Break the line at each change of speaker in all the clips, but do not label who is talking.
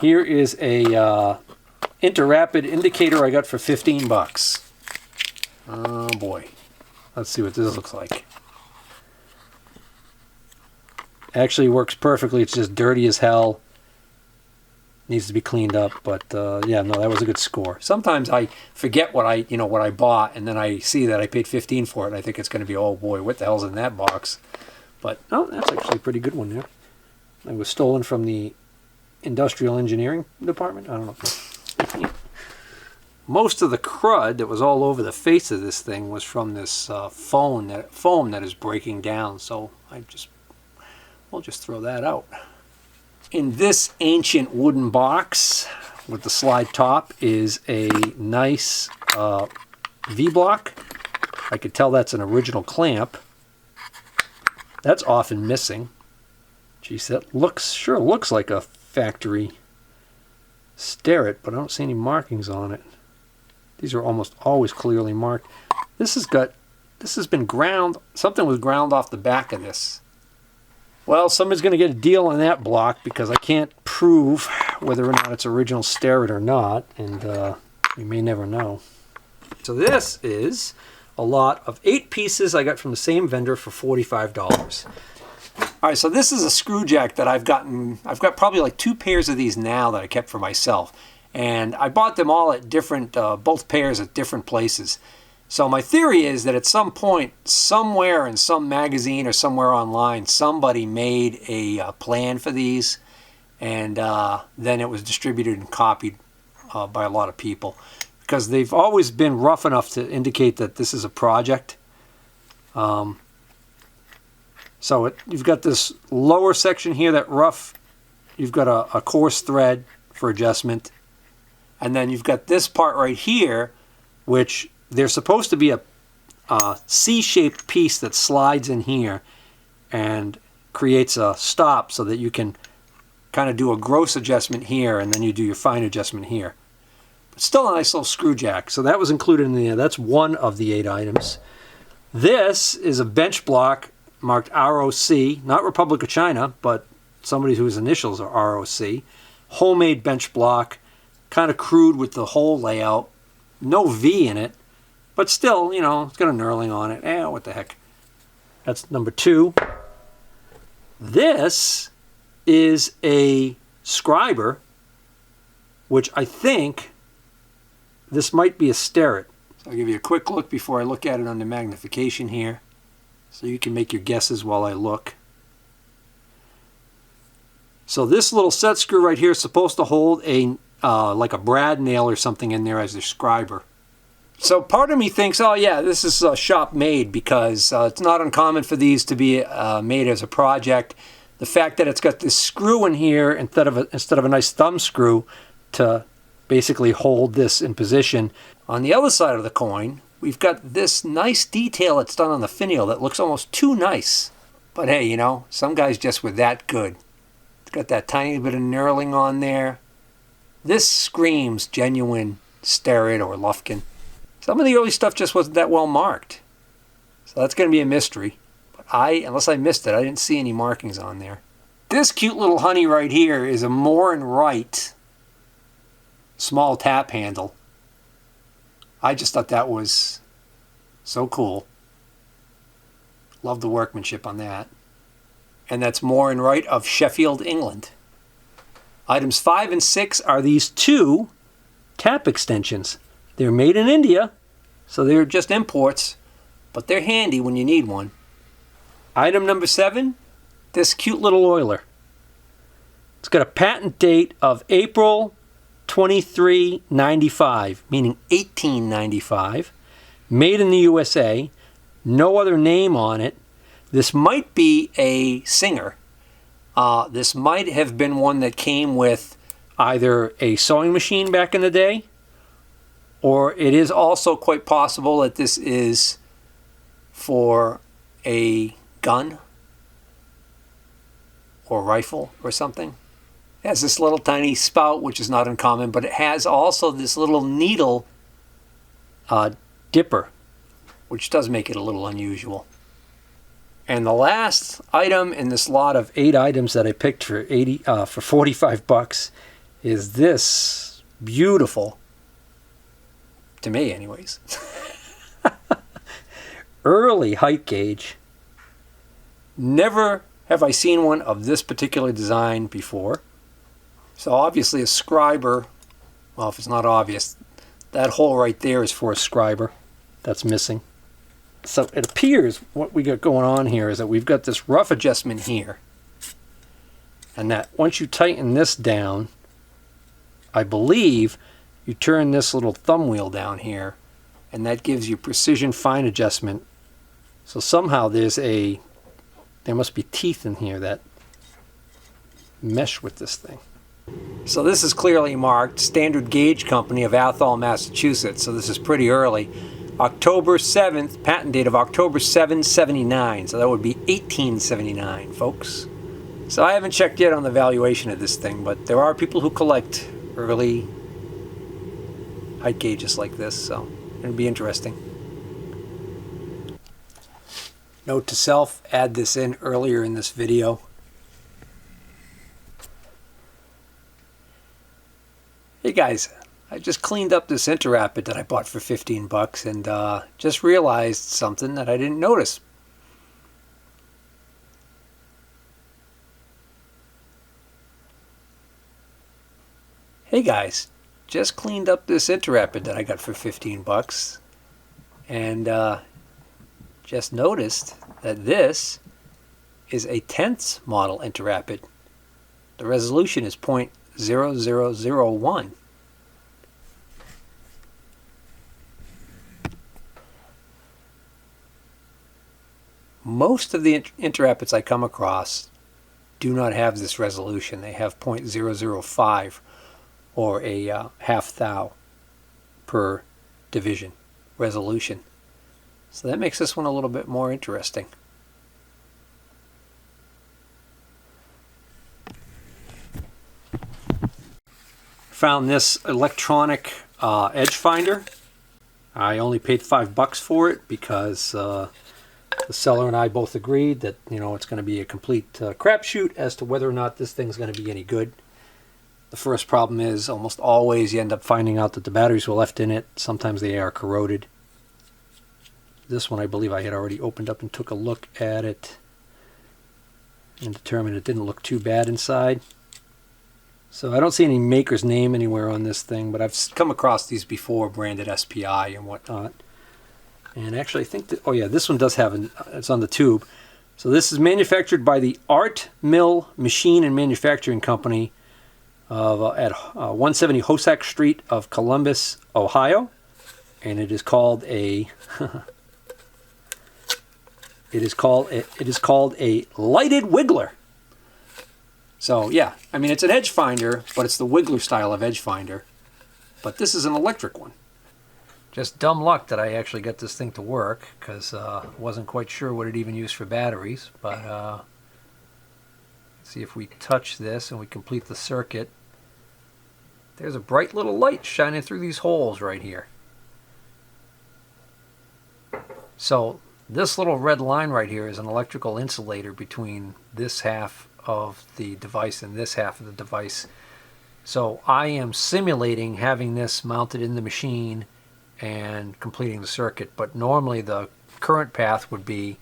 Here is a inter-rapid indicator I got for 15 bucks. Oh boy. Let's see what this looks like. Actually works perfectly. It's just dirty as hell. Needs to be cleaned up, but yeah, no, that was a good score. Sometimes I forget what I bought, and then I see that I paid 15 for it, and I think it's going to be, oh boy, what the hell's in that box? But no, that's actually a pretty good one there. It was stolen from the industrial engineering department. I don't know. Most of the crud that was all over the face of this thing was from this foam that is breaking down. So we'll just throw that out. In this ancient wooden box with the slide top is a nice V-block. I could tell that's an original clamp. That's often missing. Geez, that sure looks like a factory Starrett, but I don't see any markings on it. These are almost always clearly marked. This has been ground. Something was ground off the back of this. Well, somebody's going to get a deal on that block because I can't prove whether or not it's original Starrett or not, and we may never know. So this is a lot of 8 pieces I got from the same vendor for $45. All right, so this is a screw jack that I've got probably like 2 pairs of these now that I kept for myself. And I bought them all at different, both pairs at different places. So my theory is that at some point, somewhere in some magazine or somewhere online, somebody made a plan for these, and then it was distributed and copied by a lot of people. Because they've always been rough enough to indicate that this is a project. So you've got this lower section here, that rough, you've got a coarse thread for adjustment. And then you've got this part right here, which there's supposed to be a C-shaped piece that slides in here and creates a stop so that you can kind of do a gross adjustment here and then you do your fine adjustment here. But still a nice little screw jack. So that was included in there. That's one of the 8 items. This is a bench block marked ROC, not Republic of China, but somebody whose initials are ROC. Homemade bench block, kind of crude with the whole layout. No V in it, but still, it's got a knurling on it. What the heck. That's number 2. This is a scriber, which I think this might be a Starrett. So I'll give you a quick look before I look at it under magnification here, so you can make your guesses while I look. So this little set screw right here is supposed to hold a like a brad nail or something in there as the scriber. So part of me thinks, oh yeah, this is shop made because it's not uncommon for these to be made as a project. The fact that it's got this screw in here instead of a nice thumb screw to basically hold this in position. On the other side of the coin, we've got this nice detail that's done on the finial that looks almost too nice. But hey, some guys just were that good. It's got that tiny bit of knurling on there. This screams genuine Starrett or Lufkin. Some of the early stuff just wasn't that well marked. So that's going to be a mystery. But unless I missed it, I didn't see any markings on there. This cute little honey right here is a Moore & Wright small tap handle. I just thought that was so cool. Love the workmanship on that. And that's Moore & Wright of Sheffield, England. Items 5 and 6 are these 2 tap extensions. They're made in India, so they're just imports, but they're handy when you need one. Item number 7, this cute little oiler. It's got a patent date of April 2395, meaning 1895. Made in the USA. No other name on it. This might be a Singer. This might have been one that came with either a sewing machine back in the day, or it is also quite possible that this is for a gun or rifle or something. It has this little tiny spout, which is not uncommon, but it has also this little needle dipper, which does make it a little unusual. And the last item in this lot of 8 items that I picked for 45 bucks is this beautiful, to me anyways, early height gauge. Never have I seen one of this particular design before. So obviously a scriber, well, if it's not obvious, that hole right there is for a scriber. That's missing. So it appears what we got going on here is that we've got this rough adjustment here. And that once you tighten this down, I believe you turn this little thumb wheel down here, and that gives you precision fine adjustment. So somehow there must be teeth in here that mesh with this thing. So this is clearly marked Standard Gauge Company of Athol, Massachusetts. So this is pretty early. October 7th, patent date of October 7, 79. So that would be 1879, folks. So I haven't checked yet on the valuation of this thing, but there are people who collect early height gauges like this, so it'll be interesting. Note to self, add this in earlier in this video. Hey guys, I just cleaned up this Interrapid that I bought for 15 bucks and just realized something that I didn't notice. Hey guys, just cleaned up this Interrapid that I got for 15 bucks and just noticed that this is a 10th model Interrapid. The resolution is .0001. Most of the Interrapids I come across do not have this resolution. They have .005 or a half thou per division resolution. So that makes this one a little bit more interesting. Found this electronic edge finder. I only paid $5 for it because the seller and I both agreed that, you know, it's going to be a complete crapshoot as to whether or not this thing's going to be any good. The first problem is almost always you end up finding out that the batteries were left in it. Sometimes they are corroded. This one I believe I had already opened up and took a look at it and determined it didn't look too bad inside. So I don't see any maker's name anywhere on this thing, but I've come across these before, branded SPI and whatnot. And actually I think that, oh yeah, this one does have, it's on the tube. So this is manufactured by the Art Mill Machine and Manufacturing Company at 170 Hossack Street of Columbus, Ohio. And it is called a it is called a lighted wiggler. So yeah, I mean it's an edge finder, but it's the wiggler style of edge finder. But this is an electric one. Just dumb luck that I actually got this thing to work, because wasn't quite sure what it even used for batteries. But let's see if we touch this and we complete the circuit. There's a bright little light shining through these holes right here. So this little red line right here is an electrical insulator between this half of the device and this half of the device. So I am simulating having this mounted in the machine and completing the circuit, but normally the current path would be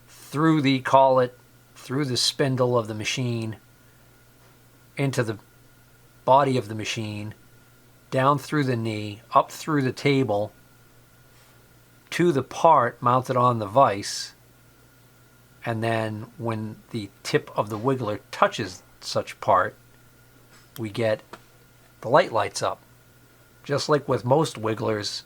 through the collet, through the spindle of the machine, into the body of the machine, down through the knee, up through the table, to the part mounted on the vise, and then when the tip of the wiggler touches such part, we get the light lights up. Just like with most wigglers,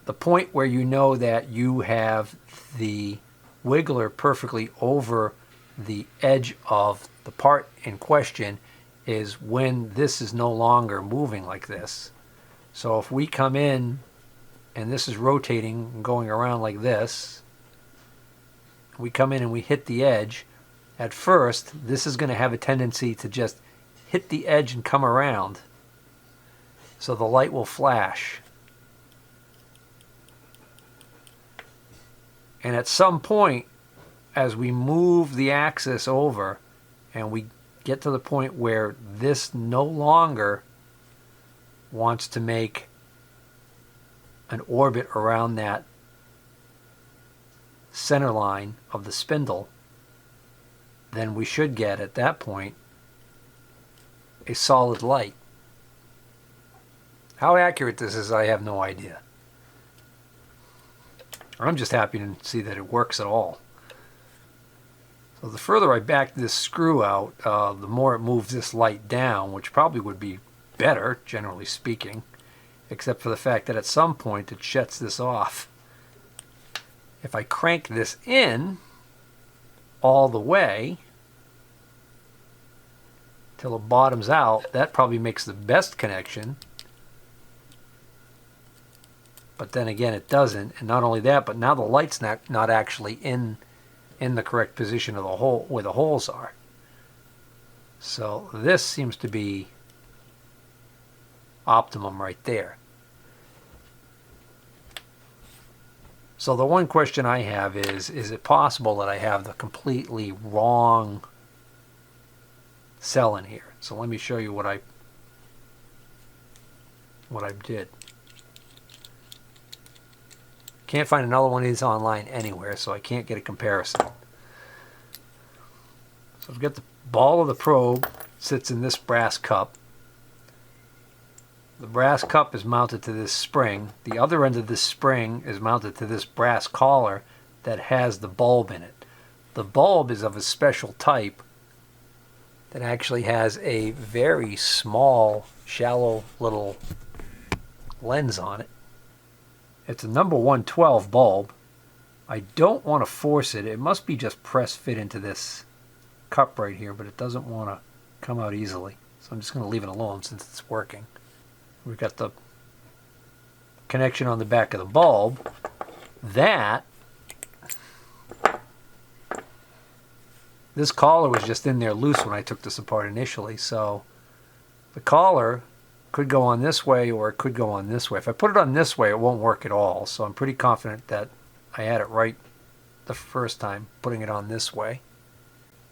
the point where you know that you have the wiggler perfectly over the edge of the part in question is when this is no longer moving like this. So if we come in and this is rotating and going around like this, we come in and we hit the edge, at first this is going to have a tendency to just hit the edge and come around, so the light will flash. And at some point, as we move the axis over and we get to the point where this no longer wants to make an orbit around that center line of the spindle, then we should get, at that point, a solid light. How accurate this is, I have no idea. I'm just happy to see that it works at all. So the further I back this screw out, the more it moves this light down, which probably would be better, generally speaking, except for the fact that at some point it shuts this off. If I crank this in all the way till it bottoms out, that probably makes the best connection. But then again, it doesn't. And not only that, but now the light's not actually in the correct position of the hole where the holes are. So this seems to be optimum right there. So the one question I have is it possible that I have the completely wrong cell in here? So let me show you what I did. Can't find another one of these online anywhere, so I can't get a comparison. So I've got the ball of the probe sits in this brass cup. The brass cup is mounted to this spring. The other end of this spring is mounted to this brass collar that has the bulb in it. The bulb is of a special type that actually has a very small, shallow little lens on it. It's a number 112 bulb. I don't want to force it. It must be just press fit into this cup right here, but it doesn't want to come out easily. So I'm just going to leave it alone since it's working. We've got the connection on the back of the bulb. This collar was just in there loose when I took this apart initially, so the collar could go on this way or it could go on this way. If I put it on this way, it won't work at all, so I'm pretty confident that I had it right the first time putting it on this way.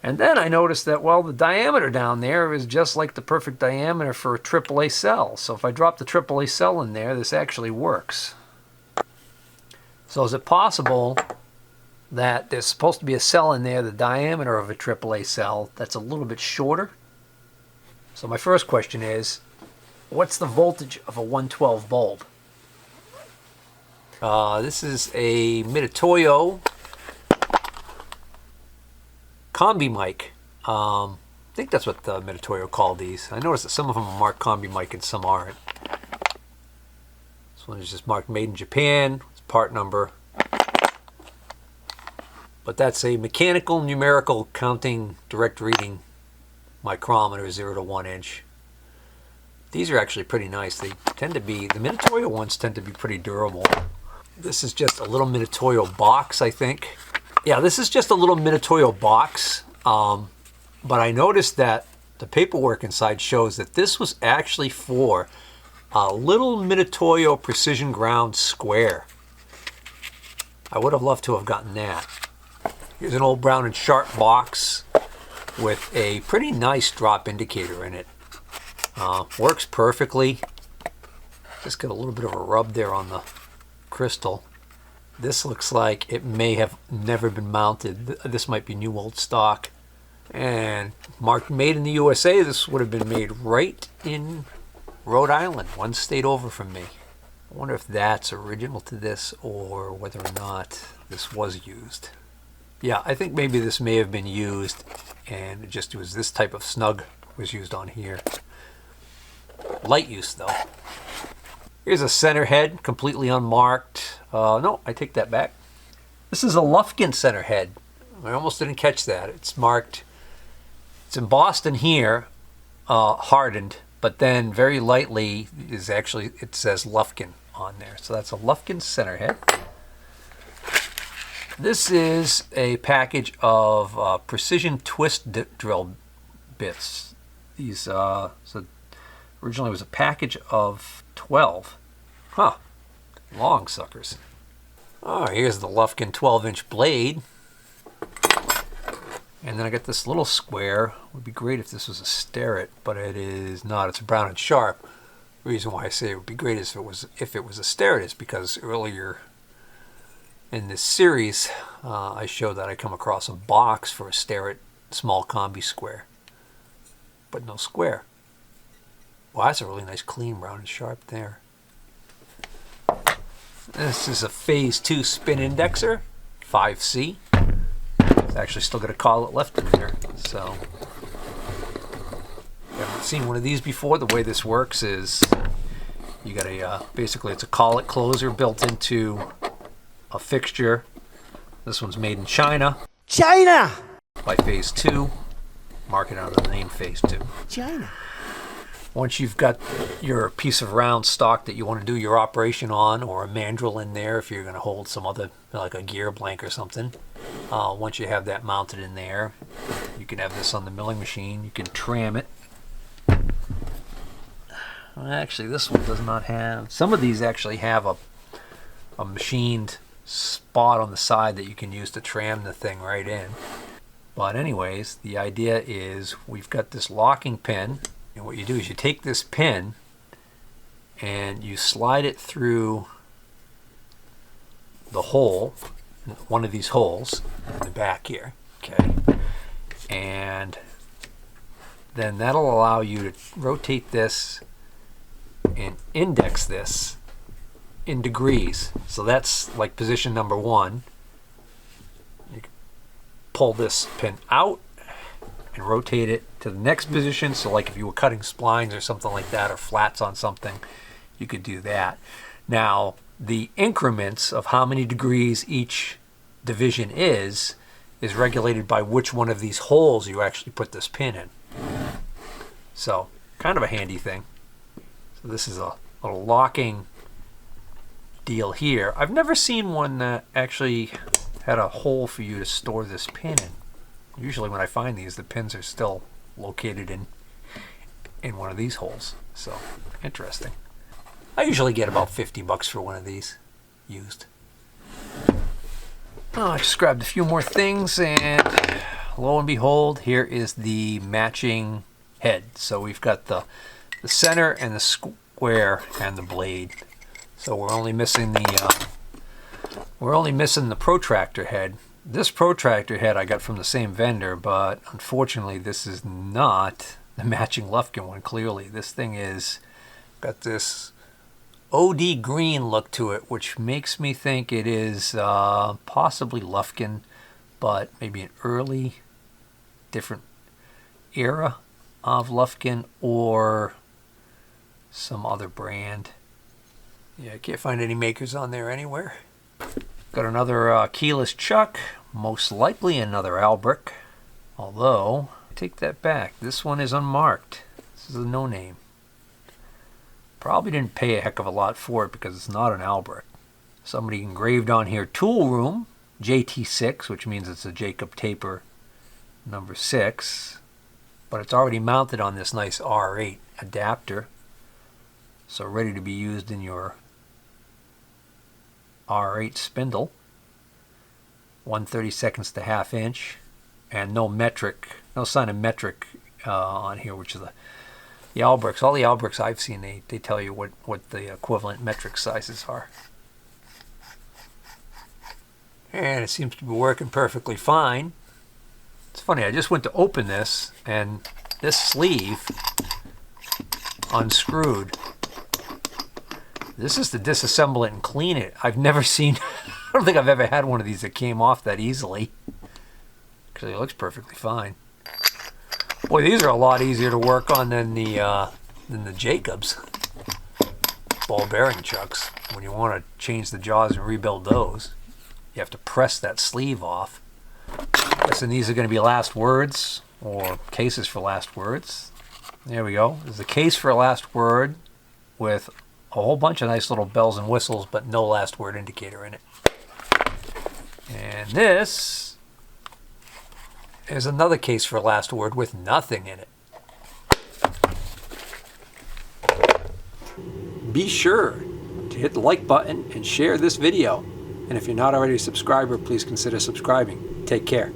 And then I noticed that, well, the diameter down there is just like the perfect diameter for a AAA cell. So if I drop the AAA cell in there, this actually works. So is it possible that there's supposed to be a cell in there, the diameter of a AAA cell, that's a little bit shorter? So my first question is, what's the voltage of a 112 bulb? This is a Mitutoyo combi mic. I think that's what the Mitutoyo called these. I noticed that some of them are marked combi mic and some aren't. This one is just marked made in Japan. It's part number. But that's a mechanical numerical counting direct reading micrometer, 0 to 1 inch. These are actually pretty nice. They tend to be, the Mitutoyo ones tend to be pretty durable. This is just a little Mitutoyo box, I think. Yeah, this is just a little Mitutoyo box, but I noticed that the paperwork inside shows that this was actually for a little Mitutoyo precision ground square. I would have loved to have gotten that. Here's an old Brown and Sharp box with a pretty nice drop indicator in it. Works perfectly. Just got a little bit of a rub there on the crystal. This looks like it may have never been mounted. This might be new old stock. And marked made in the USA, this would have been made right in Rhode Island, one state over from me. I wonder if that's original to this or whether or not this was used. Yeah, I think maybe this may have been used and it just was this type of snug was used on here. Light use though. Here's a center head, completely unmarked. No, I take that back. This is a Lufkin center head. I almost didn't catch that. It's marked, it's embossed in here, hardened, but then very lightly is actually, it says Lufkin on there. So that's a Lufkin center head. This is a package of precision twist drill bits. These, so originally it was a package of 12. Huh. Long suckers. Oh, here's the Lufkin 12-inch blade. And then I got this little square. It would be great if this was a Starrett, but it is not. It's a Brown and Sharp. The reason why I say it would be great is if it was a Starrett is because earlier in this series I showed that I come across a box for a Starrett small combi square, but no square. Well, that's a really nice clean Brown and Sharp there. This is a Phase 2 spin indexer, 5C. It's actually still got a collet left in there, so if you haven't seen one of these before, the way this works is you got a basically it's a collet closer built into a fixture. This one's made in China.
China!
By Phase 2. Marking out the name Phase 2.
China.
Once you've got your piece of round stock that you want to do your operation on, or a mandrel in there if you're going to hold some other, like a gear blank or something, once you have that mounted in there, you can have this on the milling machine. You can tram it. Well, actually, this one does not have. Some of these actually have a machined spot on the side that you can use to tram the thing right in. But anyways, the idea is we've got this locking pin, and what you do is you take this pin and you slide it through the hole, one of these holes in the back here, okay? And then that'll allow you to rotate this and index this in degrees. So that's like position number 1. You can pull this pin out and rotate it to the next position. So like if you were cutting splines or something like that, or flats on something, you could do that. Now, the increments of how many degrees each division is regulated by which one of these holes you actually put this pin in. So, kind of a handy thing. So this is a little locking deal here. I've never seen one that actually had a hole for you to store this pin in. Usually when I find these, the pins are still located in one of these holes. So, interesting. I usually get about $50 for one of these used. Oh, I just grabbed a few more things, and lo and behold, here is the matching head. So we've got the center and the square and the blade. So we're only missing the protractor head. This protractor head I got from the same vendor, but unfortunately this is not the matching Lufkin one. Clearly, this thing is got this OD green look to it, which makes me think it is possibly Lufkin, but maybe an early, different era of Lufkin or some other brand. Yeah, I can't find any makers on there anywhere. Got another keyless chuck, most likely another Albrick, although, I take that back, this one is unmarked. This is a no-name. Probably didn't pay a heck of a lot for it because it's not an Albrick. Somebody engraved on here, Tool Room, JT6, which means it's a Jacob Taper number 6, but it's already mounted on this nice R8 adapter, so ready to be used in your R8 spindle. 1/32 to ½ inch, and no metric, no sign of metric on here, which is the Albricks. All the Albricks I've seen, they tell you what the equivalent metric sizes are. And it seems to be working perfectly fine. It's funny, I just went to open this, and this sleeve unscrewed. This is to disassemble it and clean it. I've never seen, I don't think I've ever had one of these that came off that easily. Actually, it looks perfectly fine. Boy, these are a lot easier to work on than the Jacobs ball bearing chucks. When you want to change the jaws and rebuild those, you have to press that sleeve off. Guessing these are going to be last words, or cases for last words. There we go. There's a case for a last word with a whole bunch of nice little bells and whistles, but no last word indicator in it. And this is another case for last word with nothing in it. Be sure to hit the like button and share this video. And if you're not already a subscriber, please consider subscribing. Take care.